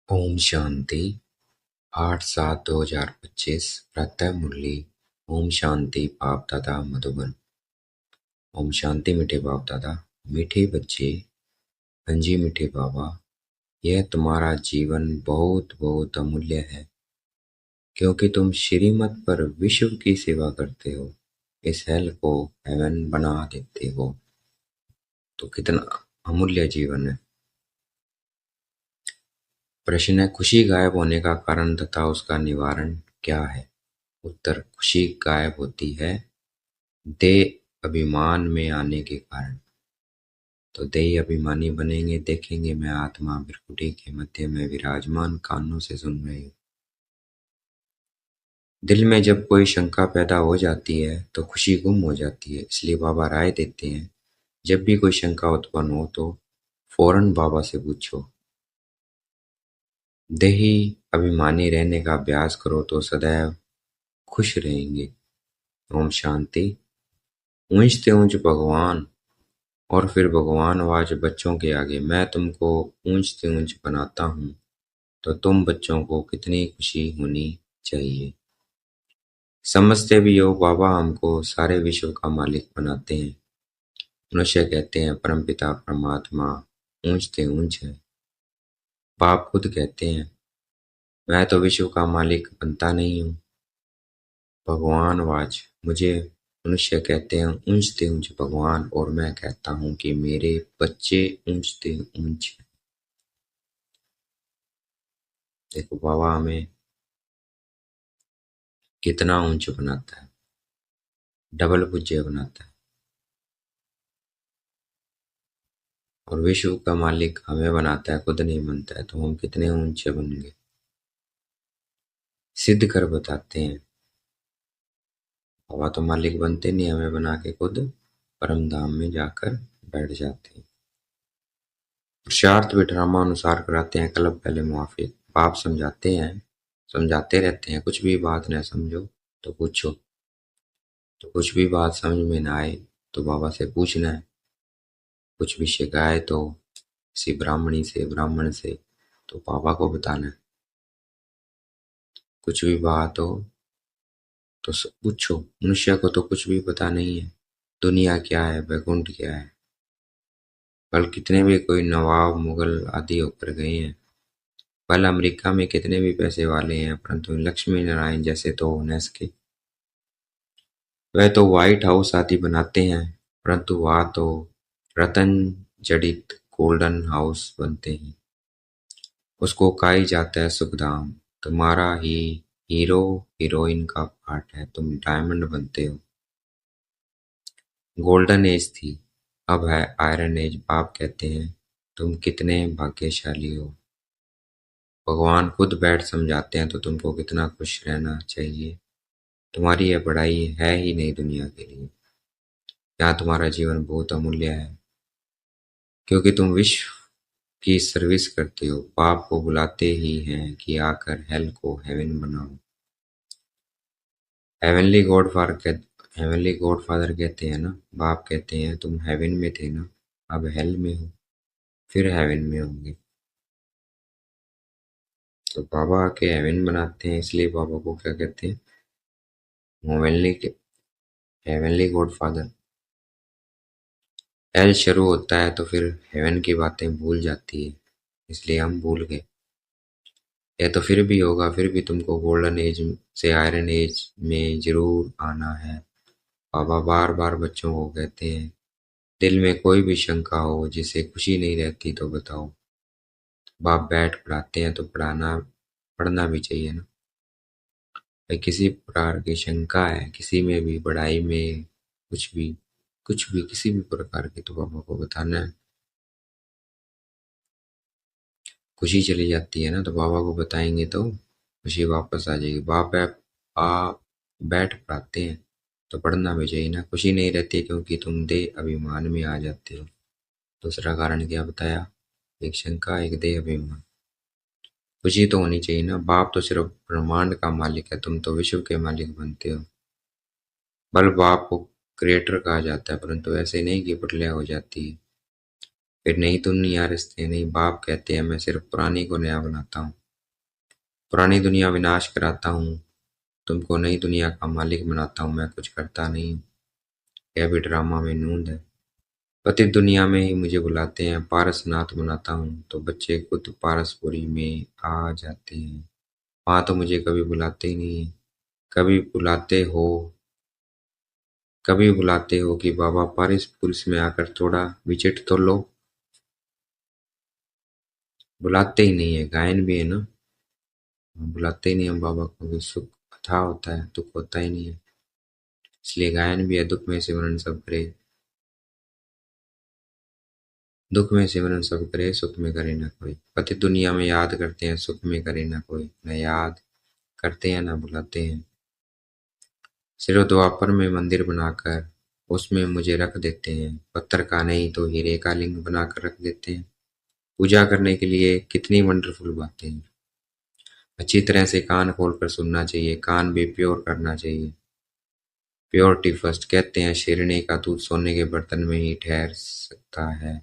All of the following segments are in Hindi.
ओम शांति 8/7/2025 प्रातः मुरली। ओम शांति बाप दादा मधुबन। ओम शांति मीठे बाप दादा, मीठे बच्चे। हाँ जी मीठे बाबा, यह तुम्हारा जीवन बहुत बहुत अमूल्य है, क्योंकि तुम श्रीमत पर विश्व की सेवा करते हो, इस हेल को हेवन बना देते हो। तो कितना अमूल्य जीवन है। प्रश्न है, खुशी गायब होने का कारण तथा उसका निवारण क्या है? उत्तर, खुशी गायब होती है देह अभिमान में आने के कारण। तो देह अभिमानी बनेंगे, देखेंगे मैं आत्मा भ्रकुटी के मध्य में विराजमान, कानों से सुन रही हूँ। दिल में जब कोई शंका पैदा हो जाती है तो खुशी गुम हो जाती है। इसलिए बाबा राय देते हैं, जब भी कोई शंका उत्पन्न हो तो फौरन बाबा से पूछो। देही अभिमानी रहने का अभ्यास करो तो सदैव खुश रहेंगे। ओम शांति। ऊंचते ऊंच भगवान और फिर भगवान आवाज बच्चों के आगे, मैं तुमको ऊंचते ऊंच बनाता हूँ, तो तुम बच्चों को कितनी खुशी होनी चाहिए। समझते भी हो बाबा हमको सारे विश्व का मालिक बनाते हैं। मनुष्य कहते हैं परमपिता परमात्मा ऊंचते ऊंच है। बाप खुद कहते हैं मैं तो विश्व का मालिक बनता नहीं हूँ। भगवान वाच मुझे मनुष्य कहते हैं ऊंचते ऊंच भगवान, और मैं कहता हूँ कि मेरे बच्चे ऊंचते ऊंच। देखो बाबा हमें कितना ऊंच बनाता है, डबल पूज्य बनाता है। और विश्व का मालिक हमें बनाता है, खुद नहीं बनता है, तो हम कितने ऊंचे बनेंगे। सिद्ध कर बताते हैं बाबा तो मालिक बनते नहीं, हमें बना के खुद परम धाम में जाकर बैठ जाते हैं। पुरुषार्थ भी ड्रामानुसार कराते हैं, कल्प पहले मुआफिक। बाप समझाते हैं, समझाते रहते हैं, कुछ भी बात न समझो तो पूछो। तो कुछ भी बात समझ में ना आए तो बाबा से पूछना है। कुछ भी शिकायत तो किसी ब्राह्मणी से, ब्राह्मण से, तो बाबा को बताना है। कुछ भी बात हो तो पूछो। मनुष्य को तो कुछ भी पता नहीं है, दुनिया क्या है, वैकुंठ क्या है। कल कितने भी कोई नवाब मुगल आदि होकर गए हैं, कल अमेरिका में कितने भी पैसे वाले हैं, परंतु लक्ष्मी नारायण जैसे तो हो न सके। वह तो व्हाइट हाउस आदि बनाते हैं, परंतु वह तो रतन जड़ित गोल्डन हाउस बनते हैं। उसको कहा जाता है सुखधाम। तुम्हारा ही हीरो हीरोइन का पार्ट है, तुम डायमंड बनते हो। गोल्डन एज थी, अब है आयरन एज। बाप कहते हैं तुम कितने भाग्यशाली हो। भगवान खुद बैठ समझाते हैं तो तुमको कितना खुश रहना चाहिए। तुम्हारी यह पढ़ाई है ही नहीं दुनिया के लिए। यहाँ तुम्हारा जीवन बहुत अमूल्य है, क्योंकि तुम विश्व की सर्विस करते हो। पाप को बुलाते ही हैं कि आकर हेल को हेवन बनाओ। हेवनली गॉड फादर कहते हैं ना, बाप कहते हैं तुम हेवन में थे ना, अब हेल में हो, फिर हेवन में होंगे। तो बाबा आके हेवन बनाते हैं, इसलिए बाबा को क्या कहते हैं, heavenly heavenly God father. Hello शुरू होता है तो फिर हेवन की बातें भूल जाती है, इसलिए हम भूल गए। यह तो फिर भी होगा, फिर भी तुमको गोल्डन एज से आयरन एज में जरूर आना है। बाबा बार बार बच्चों को कहते हैं, दिल में कोई भी शंका हो जिसे खुशी नहीं रहती तो बताओ। बाप बैठ पढ़ाते हैं तो पढ़ना भी चाहिए ना। भाई किसी प्रकार की शंका है, किसी में भी, पढ़ाई में, कुछ भी किसी भी प्रकार की, तो बाबा को बताना है। खुशी चली जाती है ना, तो बाबा को बताएंगे तो खुशी वापस आ जाएगी। बाप है आप बैठ पढ़ाते हैं तो पढ़ना भी चाहिए ना। खुशी नहीं रहती क्योंकि तुम देह अभिमान में आ जाते हो। दूसरा कारण क्या बताया, एक शंका, एक देह अभिमान। खुशी तो होनी चाहिए ना। बाप तो सिर्फ ब्रह्मांड का मालिक है, तुम तो विश्व के मालिक बनते हो। बल बाप को क्रिएटर कहा जाता है, परंतु ऐसे नहीं कि प्रलय हो जाती है, फिर नई दुनिया रचते हैं। नहीं, बाप कहते हैं मैं सिर्फ पुरानी को नया बनाता हूँ, पुरानी दुनिया विनाश कराता हूँ, तुमको नई दुनिया का मालिक बनाता हूँ, मैं कुछ करता नहीं हूँ। यह भी ड्रामा में नूंद है। पति दुनिया में ही मुझे बुलाते हैं, पारसनाथ बनाता हूँ तो बच्चे खुद पारसपुरी में आ जाते हैं। वहाँ तो मुझे कभी बुलाते ही नहीं है। कभी बुलाते हो कभी बुलाते हो कि बाबा पारसपुर में आकर थोड़ा विजिट तो लो। बुलाते ही नहीं है, गायन भी है ना। बुलाते ही नहीं हम बाबा को, भी सुख अथाह होता है, दुख होता ही नहीं है, इसलिए गायन भी है। दुख में सिमरन सब करे, दुख में सिमरन सब करे, सुख में करे ना कोई। पति दुनिया में याद करते हैं, सुख में करे ना कोई। न याद करते हैं, न बुलाते हैं। सिर्फ द्वापर में मंदिर बनाकर उसमें मुझे रख देते हैं। पत्थर का नहीं तो हीरे का लिंग बनाकर रख देते हैं। पूजा करने के लिए कितनी वंडरफुल बातें हैं। अच्छी तरह से कान खोलकर सुनना चाहिए, कान भी प्योर करना चाहिए। प्योरिटी फर्स्ट कहते हैं, शेरनी का दूध सोने के बर्तन में ही ठहर सकता है।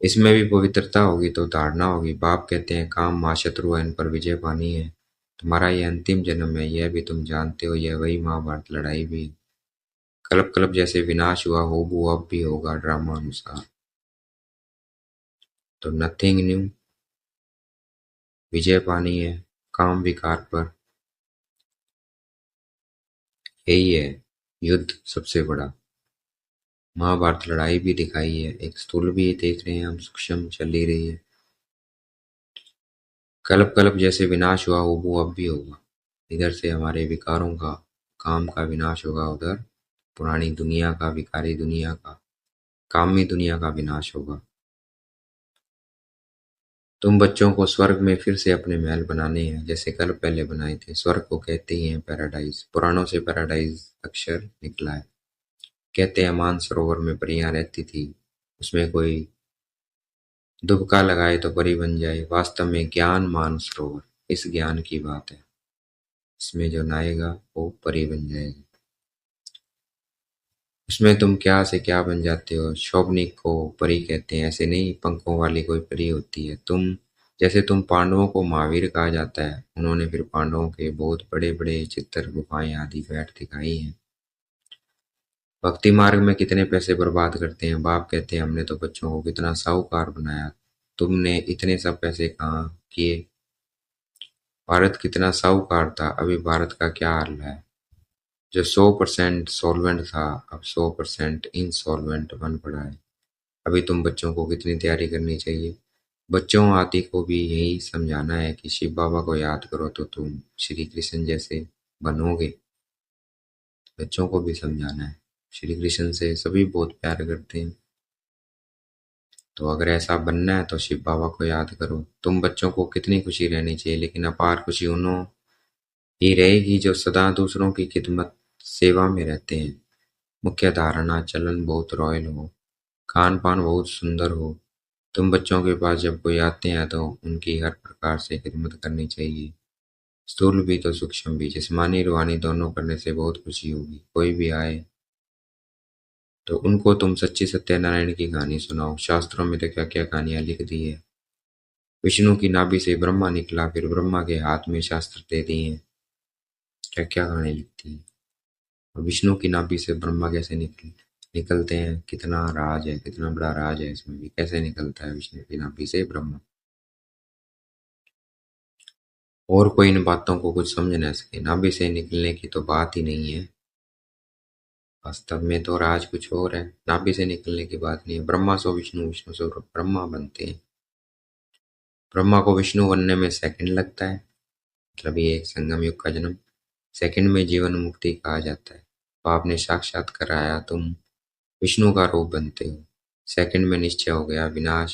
इसमें भी पवित्रता होगी तो धारणा होगी। बाप कहते हैं, काम मां शत्रु है, इन पर विजय पानी है। तुम्हारा ये अंतिम जन्म है, यह भी तुम जानते हो। यह वही महाभारत लड़ाई भी है। कलप कलप जैसे विनाश हुआ, होबू अब भी होगा ड्रामा अनुसार। तो नथिंग न्यू, विजय पानी है काम विकार पर। यही है युद्ध सबसे बड़ा। महाभारत लड़ाई भी दिखाई है, एक स्थूल भी देख रहे हैं हम, सूक्ष्म चल ही रही है। कलप कलप जैसे विनाश हुआ, होबू अब भी होगा। इधर से हमारे विकारों का, काम का विनाश होगा, उधर पुरानी दुनिया का, विकारी दुनिया का, कामी दुनिया का विनाश होगा। तुम बच्चों को स्वर्ग में फिर से अपने महल बनाने हैं, जैसे कल पहले बनाए थे। स्वर्ग को कहते ही हैं पैराडाइज, पुराणों से पैराडाइज अक्षर निकला है। कहते हैं मानसरोवर में परियां रहती थी, उसमें कोई दुबका लगाए तो परी बन जाए। वास्तव में ज्ञान मानसरोवर, इस ज्ञान की बात है। इसमें जो नहाएगा वो परी बन जाएगा। उसमें तुम क्या से क्या बन जाते हो। शोभनिक को परी कहते हैं, ऐसे नहीं पंखों वाली कोई परी होती है। जैसे तुम पांडवों को महावीर कहा जाता है, उन्होंने फिर पांडवों के बहुत बड़े बड़े चित्र, गुफाएं आदि बैठ दिखाई हैं। भक्ति मार्ग में कितने पैसे बर्बाद करते हैं। बाप कहते हैं, हमने तो बच्चों को कितना साहूकार बनाया, तुमने इतने सब पैसे कहाँ किए। भारत कितना साहूकार था, अभी भारत का क्या हाल है। जो 100% सॉल्वेंट था, अब 100% इंसॉल्वेंट बन पड़ा है। अभी तुम बच्चों को कितनी तैयारी करनी चाहिए। बच्चों आदि को भी यही समझाना है कि शिव बाबा को याद करो तो तुम श्री कृष्ण जैसे बनोगे। बच्चों को भी समझाना है, श्री कृष्ण से सभी बहुत प्यार करते हैं, तो अगर ऐसा बनना है तो शिव बाबा को याद करो। तुम बच्चों को कितनी खुशी रहनी चाहिए, लेकिन अपार खुशी उन्हों ही रहेगी जो सदा दूसरों की खिदमत सेवा में रहते हैं। मुख्य धारणा चलन बहुत रॉयल हो, खान पान बहुत सुंदर हो। तुम बच्चों के पास जब कोई आते हैं तो उनकी हर प्रकार से खिदमत करनी चाहिए, स्थूल भी तो सूक्ष्म भी। जिस्मानी रूहानी दोनों करने से बहुत खुशी होगी। कोई भी आए तो उनको तुम सच्ची सत्यनारायण की कहानी सुनाओ। शास्त्रों में तो क्या क्या कहानियां लिख दी है। विष्णु की नाभि से ब्रह्मा निकला, फिर ब्रह्मा के हाथ में शास्त्र दे दिए हैं। क्या क्या कहानी लिखती है। और विष्णु की नाभि से ब्रह्मा कैसे निकलते हैं, कितना राज है, कितना बड़ा राज है इसमें भी। कैसे निकलता है विष्णु की नाभि से ब्रह्मा, और कोई इन बातों को कुछ समझ ना सके। नाभि से निकलने की तो बात ही नहीं है। वास्तव में तो राज कुछ और है, नाभि से निकलने की बात नहीं है। ब्रह्मा सो विष्णु, विष्णु सो ब्रह्मा बनते हैं। ब्रह्मा को विष्णु बनने में सेकंड लगता है, मतलब ये एक संगम युग का जन्म। सेकंड में जीवन मुक्ति कहा जाता है। तो आपने साक्षात कराया, तुम विष्णु का रूप बनते हो। सेकंड में निश्चय हो गया विनाश,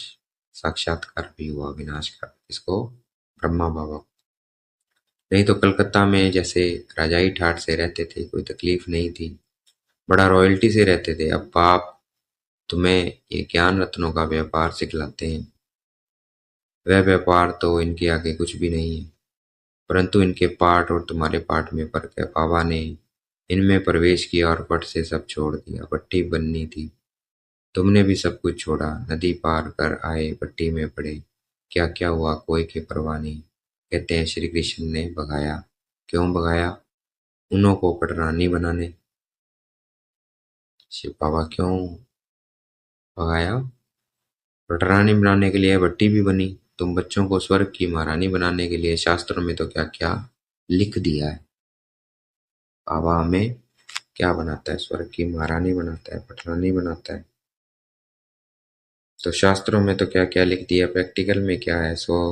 साक्षात्कार भी हुआ विनाश का। इसको ब्रह्मा बाबा। नहीं तो कलकत्ता में जैसे राजाई ठाट से रहते थे, कोई तकलीफ नहीं थी, बड़ा रॉयल्टी से रहते थे। अब बाप तुम्हें ये ज्ञान रत्नों का व्यापार सिखलाते हैं। वह व्यापार तो इनके आगे कुछ भी नहीं है, परंतु इनके पाठ और तुम्हारे पाठ में फर्क है। बाबा ने इनमें प्रवेश किया और पट से सब छोड़ दिया। पट्टी बननी थी, तुमने भी सब कुछ छोड़ा, नदी पार कर आए, भट्टी में पड़े, क्या क्या हुआ कोई के परवाह नहीं। कहते हैं श्री कृष्ण ने भगाया। क्यों भगाया? उन्हों को पटरानी बनाने। शिव बाबा क्यों भगाया? पटरानी बनाने के लिए भट्टी भी बनी। तुम बच्चों को स्वर्ग की महारानी बनाने के लिए शास्त्रों में तो क्या क्या लिख दिया है। बाबा हमें क्या बनाता है? स्वर्ग की महारानी बनाता है, पटरानी बनाता है। तो शास्त्रों में तो क्या क्या लिख दिया, प्रैक्टिकल में क्या है? सो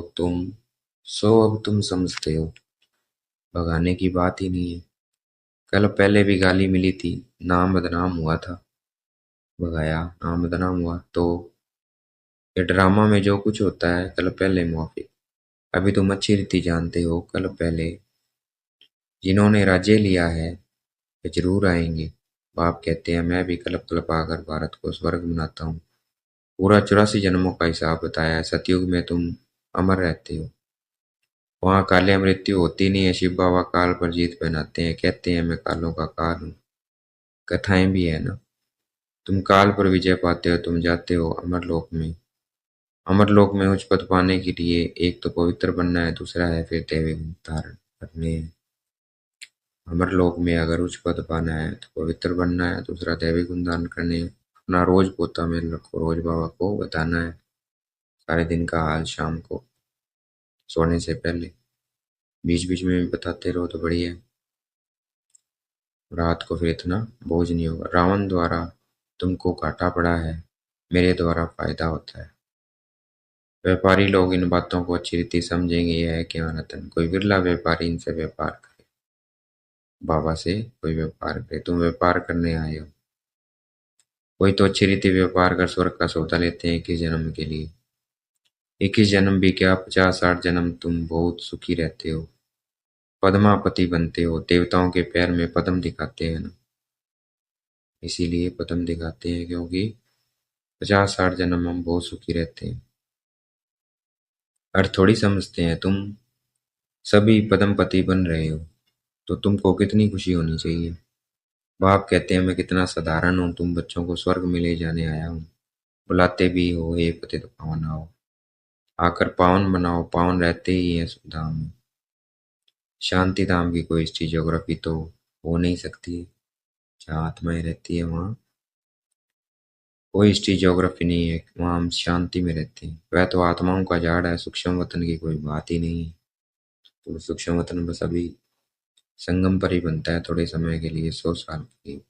अब तुम समझते हो। भगाने की बात ही नहीं है। कल पहले भी गाली मिली थी, नाम बदनाम हुआ था। भगाया, नाम बदनाम हुआ तो ये ड्रामा में जो कुछ होता है कल पहले मुआफिक। अभी तुम अच्छी रीति जानते हो, कल पहले जिन्होंने राज्य लिया है वे जरूर आएंगे। बाप कहते हैं मैं भी कल्प कल्प आकर भारत को स्वर्ग बनाता हूँ। पूरा 84 जन्मों का हिसाब बताया है। सतयुग में तुम अमर रहते हो, वहाँ काले मृत्यु होती नहीं है। शिव बाबा काल पर जीत पहनाते हैं, कहते हैं मैं कालों का काल हूँ। कथाएं भी है ना। तुम काल पर विजय पाते हो, तुम जाते हो अमरलोक में। अमरलोक में उच्च पद पाने के लिए एक तो पवित्र बनना है, दूसरा है फिर दैवी गुण धारण करने हैं। अमरलोक में अगर उच्च पद पाना है तो पवित्र बनना है, दूसरा दैवी गुण धारण करने हैं। अपना रोज पोता मेल रखो, रोज बाबा को बताना है सारे दिन का हाल शाम को सोने से पहले। बीच बीच में भी बताते रहो तो बढ़िया है। रात को फिर इतना बोझ नहीं होगा। रावण द्वारा तुमको घाटा पड़ा है, मेरे द्वारा फायदा होता है। व्यापारी लोग इन बातों को अच्छी रीति समझेंगे। यह है कि अनतन कोई बिरला व्यापारी इनसे व्यापार करे, बाबा से कोई व्यापार करे। तुम व्यापार करने आए हो। कोई तो अच्छी रीति व्यापार कर स्वर्ग का सौदा लेते हैं 21 जन्म के लिए। 21 जन्म भी क्या, 50-60 जन्म तुम बहुत सुखी रहते हो, पद्मापति बनते हो। देवताओं के पैर में पद्म दिखाते हैं ना, इसीलिए पद्म दिखाते हैं क्योंकि 50-60 जन्म हम बहुत सुखी रहते हैं। अर्थ थोड़ी समझते हैं। तुम सभी पद्मपति बन रहे हो तो तुमको कितनी खुशी होनी चाहिए। बाप कहते हैं मैं कितना साधारण हूँ, तुम बच्चों को स्वर्ग में ले जाने आया हूँ। बुलाते भी हो, हे पतित पावन आओ, आकर पावन बनाओ। पावन रहते ही है सुख धाम में। शांति धाम की कोई हिस्ट्री ज्योग्राफी तो हो नहीं सकती। जहाँ आत्माएं रहती है वहाँ कोई हिस्ट्री ज्योग्राफी नहीं है, वहाँ हम शांति में रहते हैं। वह तो आत्माओं का झाड़ है, सूक्ष्म वतन की कोई बात ही नहीं है। तो सूक्ष्म वतन बस अभी संगम पर ही बनता है, थोड़े समय के लिए, 100 साल के लिए।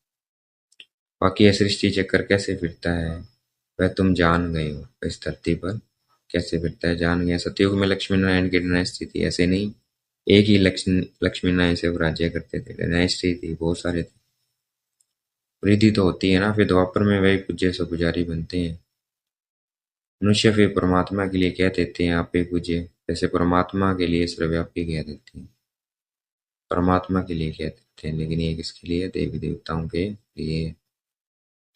बाकी यह सृष्टि चक्कर कैसे फिरता है वह तुम जान गए हो। इस धरती पर कैसे फिरता है जान गए। सतयुग में लक्ष्मी नारायण की डायनेस्टी थी, ऐसे नहीं एक ही लक्ष्मी नारायण से वो राज्य करते थे। डायनेस्टी थी, बहुत सारे थे। वृद्धि तो होती है ना, फिर द्वापर में वही पूज्य से पुजारी बनते हैं। मनुष्य फिर परमात्मा के लिए कह देते हैं आप ही पूज्य, जैसे परमात्मा के लिए सर्वव्यापी कह देते हैं। परमात्मा के लिए कह देते हैं, लेकिन ये किसके लिए? देवी देवताओं के लिए,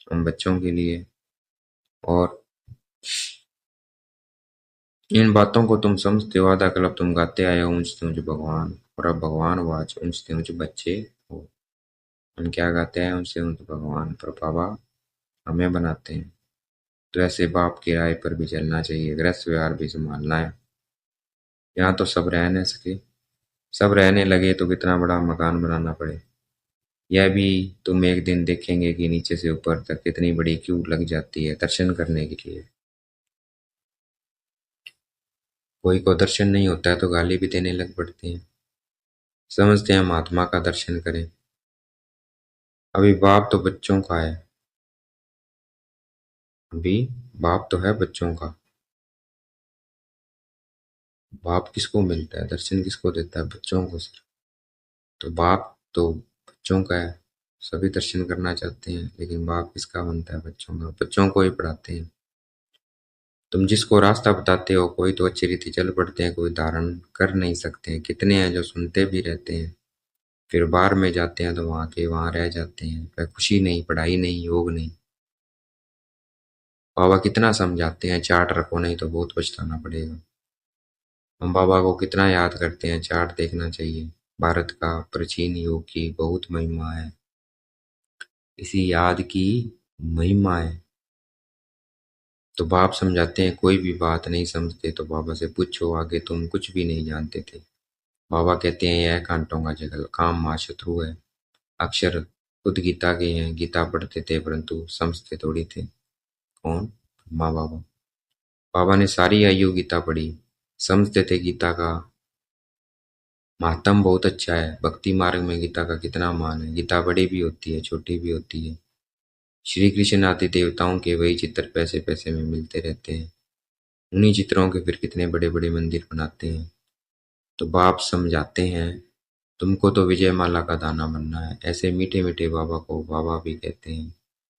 हम बच्चों के लिए। और इन बातों को तुम समझते हो। आधा कल्प तुम गाते आए हो ऊंचते ऊंचे भगवान, और अब भगवान वाच ऊंचते ऊंचे बच्चे हो। हम क्या गाते हैं? ऊंचते ऊंचे भगवान, पर बाबा हमें बनाते हैं। तो ऐसे बाप की राय पर भी चलना चाहिए, गृहस्थ व्यवहार भी संभालना है। यहाँ तो सब रह नहीं सके, सब रहने लगे तो कितना बड़ा मकान बनाना पड़े। यह भी तुम एक दिन देखेंगे कि नीचे से ऊपर तक कितनी बड़ी क्यू लग जाती है दर्शन करने के लिए। कोई को दर्शन नहीं होता है तो गाली भी देने लग पड़ते हैं, समझते हैं महात्मा का दर्शन करें। अभी बाप तो बच्चों का है, अभी बाप तो है बच्चों का। बाप किसको मिलता है, दर्शन किसको देता है? बच्चों को सिर्फ। तो बाप तो बच्चों का है, सभी दर्शन करना चाहते हैं, लेकिन बाप किसका बनता है? बच्चों का। बच्चों को ही पढ़ाते हैं। तुम जिसको रास्ता बताते हो, कोई तो अच्छी रीति चल पड़ते हैं, कोई धारण कर नहीं सकते हैं। कितने हैं जो सुनते भी रहते हैं, फिर बाहर में जाते हैं तो वहाँ के वहाँ रह जाते हैं। वह खुशी नहीं, पढ़ाई नहीं, योग नहीं। बाबा कितना समझाते हैं, चार्ट रखो नहीं तो बहुत पछताना पड़ेगा। हम बाबा को कितना याद करते हैं, चार्ट देखना चाहिए। भारत का प्राचीन योग की बहुत महिमा है, इसी याद की महिमा है। तो बाप समझाते हैं कोई भी बात नहीं समझते तो बाबा से पूछो, आगे तुम कुछ भी नहीं जानते थे। बाबा कहते हैं यह कांटों का जंगल, काम माँ शत्रु है। अक्षर खुद गीता के हैं, गीता पढ़ते थे परंतु समझते थोड़ी थे। कौन? माँ बाबा। बाबा ने सारी आयु गीता पढ़ी, समझते थे गीता का महात्म बहुत अच्छा है। भक्ति मार्ग में गीता का कितना मान है। गीता बड़ी भी होती है, छोटी भी होती है। श्री कृष्ण आदि देवताओं के वही चित्र पैसे पैसे में मिलते रहते हैं। उन्हीं चित्रों के फिर कितने बड़े बड़े मंदिर बनाते हैं। तो बाप समझाते हैं तुमको तो विजय माला का दाना बनना है। ऐसे मीठे मीठे बाबा को बाबा भी कहते हैं।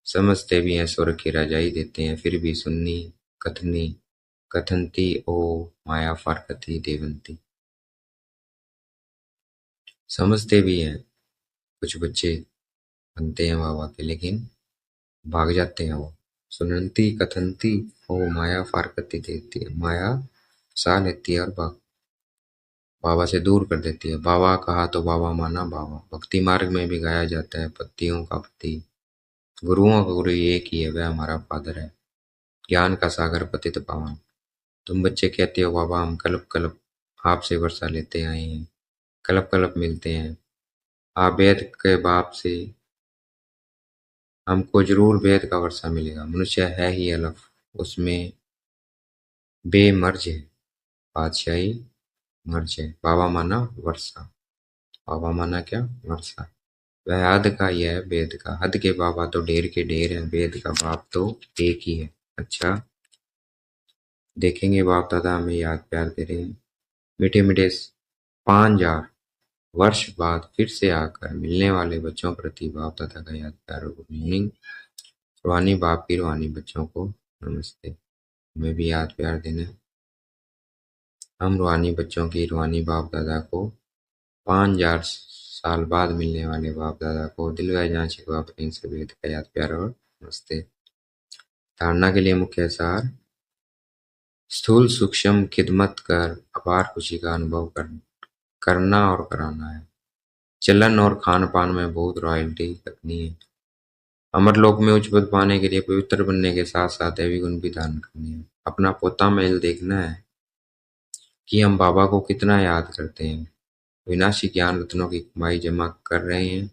समझते भी हैं, स्वर्ग की रजाई देते हैं, फिर भी सुन्नी कथनी कथनती ओ माया फारकती देवंती। समझते भी हैं, कुछ बच्चे बनते हैं बाबा के, लेकिन भाग जाते हैं वो। सुनंती कथनती ओ माया फारकती देती है, माया फंसा लेती है और बाबा से दूर कर देती है। बाबा कहा तो बाबा माना बाबा। भक्ति मार्ग में भी गाया जाता है पत्तियों का पति, गुरुओं का गुरु एक ही है, वह हमारा फादर है, ज्ञान का सागर पतित पावन। तुम बच्चे कहते हो बाबा हम कल्प कल्प आपसे वर्षा लेते आए हैं, कल्प कल्प मिलते हैं। आप वेद के बाप से हमको जरूर वेद का वर्षा मिलेगा। मनुष्य है ही अलफ, उसमें बेमर्ज है, बादशाही मर्ज है। बाबा माना वर्षा, बाबा माना क्या? वर्षा। वह हद का ही है वेद का, हद के बाबा तो ढेर के ढेर है, वेद का बाप तो एक ही है। अच्छा, देखेंगे बाप दादा हमें याद प्यार दे रहे हैं। मीठे मीठे 5,000 वर्ष बाद फिर से आकर मिलने वाले बच्चों प्रति बाप दादा का याद प्यार और गुड मॉर्निंग। रूहानी बाप की रूहानी बच्चों को नमस्ते। हमें भी याद प्यार देना है। हम रूहानी बच्चों की रूहानी बाप दादा को 5,000 साल बाद मिलने वाले बाप दादा को दिल व जान शिकवा प्रेम से बेहद का याद प्यार और नमस्ते। धारणा के लिए मुख्य सार: स्थूल सूक्ष्म खिदमत कर अपार खुशी का अनुभव करना और कराना है। चलन और खान पान में बहुत रॉयल्टी रखनी है। अमरलोक में उच्च पद पाने के लिए पवित्र बनने के साथ साथ दैवी गुण भी धारण करने हैं। अपना पोता मेल देखना है कि हम बाबा को कितना याद करते हैं। विनाशी ज्ञान रत्नों की कमाई जमा कर रहे हैं।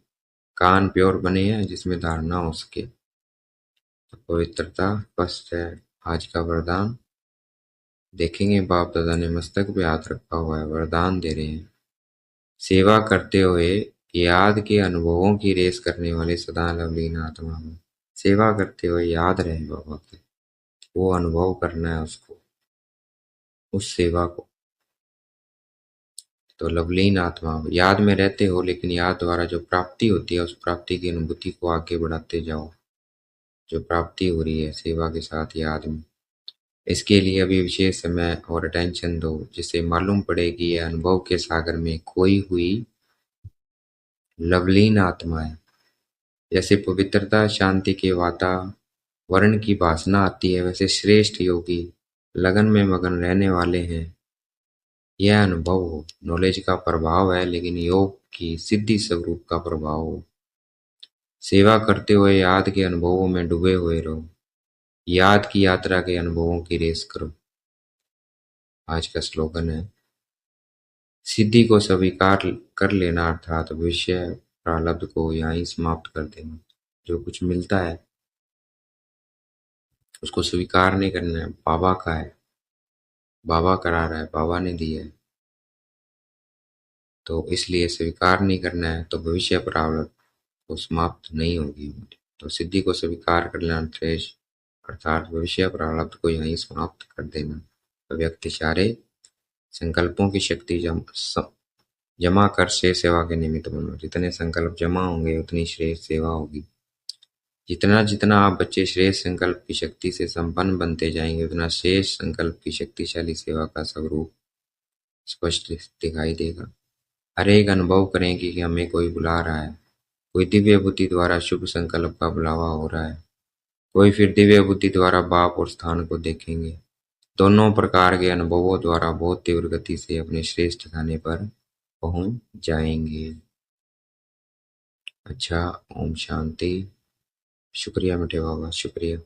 कान प्योर बने हैं जिसमें धारणा हो सके। तो पवित्रता स्पष्ट है आज का वरदान। देखेंगे बाप दादा ने मस्तक पे हाथ रखा हुआ है, वरदान दे रहे हैं। सेवा करते हुए याद के अनुभवों की रेस करने वाले सदा लवलीन आत्मा में। सेवा करते हुए याद रहे बाबा के, वो अनुभव करना है उसको, उस सेवा को। तो लवलीन आत्मा याद में रहते हो, लेकिन याद द्वारा जो प्राप्ति होती है उस प्राप्ति की अनुभूति को आगे बढ़ाते जाओ। जो प्राप्ति हो रही है सेवा के साथ याद में, इसके लिए अभी विशेष समय और अटेंशन दो, जिससे मालूम पड़े कि यह अनुभव के सागर में खोई हुई लवलीन आत्मा है। जैसे पवित्रता शांति के वातावरण की वासना आती है, वैसे श्रेष्ठ योगी लगन में मगन रहने वाले हैं। यह अनुभव हो, नॉलेज का प्रभाव है लेकिन योग की सिद्धि स्वरूप का प्रभाव हो। सेवा करते हुए याद के अनुभवों में डूबे हुए रहो। याद की यात्रा के अनुभवों की रेस करो। आज का स्लोगन है सिद्धि को स्वीकार कर लेना, अर्थात भविष्य प्रारब्ध को यहीं समाप्त कर देना। जो कुछ मिलता है उसको स्वीकार नहीं करना है, बाबा का है, बाबा करा रहा है, बाबा ने दिया है, तो इसलिए स्वीकार नहीं करना है तो भविष्य प्रारब्ध तो समाप्त नहीं होगी। तो सिद्धि को स्वीकार कर लेना श्रेष्ठ, अर्थात भविष्य प्रारब्ध को यहीं समाप्त कर देना। व्यक्ति सारे संकल्पों की शक्ति जमा कर श्रेष्ठ सेवा के निमित्त बनो। जितने संकल्प जमा होंगे उतनी श्रेष्ठ सेवा होगी। जितना जितना आप बच्चे श्रेष्ठ संकल्प की शक्ति से संपन्न बनते जाएंगे, उतना श्रेष्ठ संकल्प की शक्तिशाली सेवा का स्वरूप स्पष्ट दिखाई देगा। हर एक अनुभव करें कि हमें कोई बुला रहा है। कोई दिव्य बुद्धि द्वारा शुभ संकल्प का बुलावा हो रहा है, कोई फिर दिव्य बुद्धि द्वारा बाप और स्थान को देखेंगे। दोनों प्रकार के अनुभवों द्वारा बहुत तीव्र गति से अपने श्रेष्ठ ठिकाने पर पहुंच जाएंगे। अच्छा, ओम शांति। शुक्रिया मीठे बाबा, शुक्रिया।